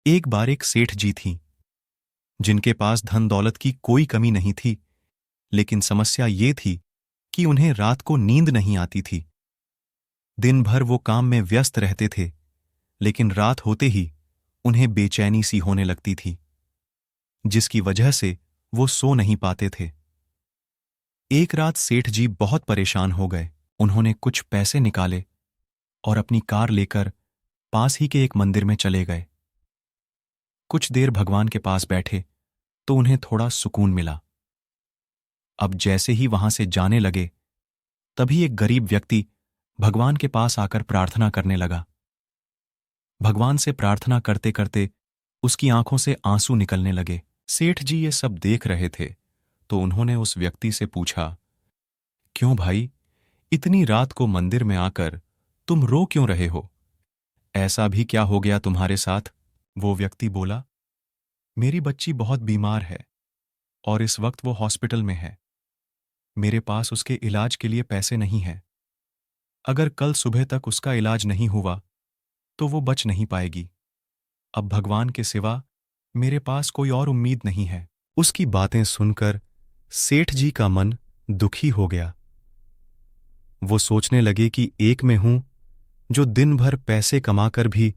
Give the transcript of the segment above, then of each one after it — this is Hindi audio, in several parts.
एक बार एक सेठ जी थी जिनके पास धन दौलत की कोई कमी नहीं थी, लेकिन समस्या ये थी कि उन्हें रात को नींद नहीं आती थी। दिन भर वो काम में व्यस्त रहते थे, लेकिन रात होते ही उन्हें बेचैनी सी होने लगती थी, जिसकी वजह से वो सो नहीं पाते थे। एक रात सेठ जी बहुत परेशान हो गए। उन्होंने कुछ पैसे निकाले और अपनी कार लेकर पास ही के एक मंदिर में चले गए। कुछ देर भगवान के पास बैठे तो उन्हें थोड़ा सुकून मिला। अब जैसे ही वहां से जाने लगे, तभी एक गरीब व्यक्ति भगवान के पास आकर प्रार्थना करने लगा। भगवान से प्रार्थना करते करते उसकी आंखों से आंसू निकलने लगे। सेठ जी ये सब देख रहे थे तो उन्होंने उस व्यक्ति से पूछा, क्यों भाई, इतनी रात को मंदिर में आकर तुम रो क्यों रहे हो? ऐसा भी क्या हो गया तुम्हारे साथ? वो व्यक्ति बोला, मेरी बच्ची बहुत बीमार है और इस वक्त वो हॉस्पिटल में है। मेरे पास उसके इलाज के लिए पैसे नहीं हैं। अगर कल सुबह तक उसका इलाज नहीं हुआ तो वो बच नहीं पाएगी। अब भगवान के सिवा मेरे पास कोई और उम्मीद नहीं है। उसकी बातें सुनकर सेठ जी का मन दुखी हो गया। वो सोचने लगे कि एक मैं हूं जो दिन भर पैसे कमाकर भी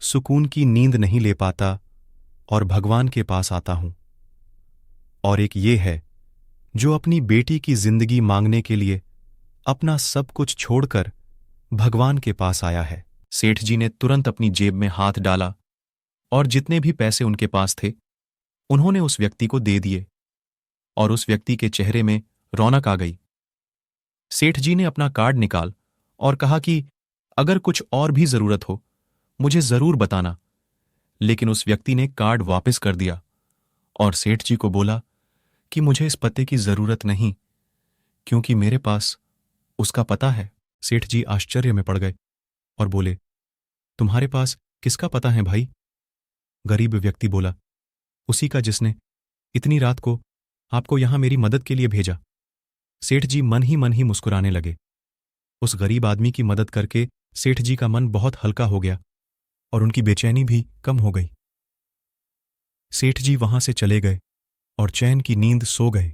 सुकून की नींद नहीं ले पाता और भगवान के पास आता हूं, और एक ये है जो अपनी बेटी की जिंदगी मांगने के लिए अपना सब कुछ छोड़कर भगवान के पास आया है। सेठ जी ने तुरंत अपनी जेब में हाथ डाला और जितने भी पैसे उनके पास थे उन्होंने उस व्यक्ति को दे दिए, और उस व्यक्ति के चेहरे में रौनक आ गई। सेठ जी ने अपना कार्ड निकाल और कहा कि अगर कुछ और भी जरूरत हो मुझे जरूर बताना, लेकिन उस व्यक्ति ने कार्ड वापस कर दिया और सेठ जी को बोला कि मुझे इस पते की जरूरत नहीं, क्योंकि मेरे पास उसका पता है। सेठ जी आश्चर्य में पड़ गए और बोले, तुम्हारे पास किसका पता है भाई? गरीब व्यक्ति बोला, उसी का जिसने इतनी रात को आपको यहां मेरी मदद के लिए भेजा। सेठ जी मन ही मुस्कुराने लगे। उस गरीब आदमी की मदद करके सेठ जी का मन बहुत हल्का हो गया और उनकी बेचैनी भी कम हो गई। सेठ जी वहां से चले गए और चैन की नींद सो गए।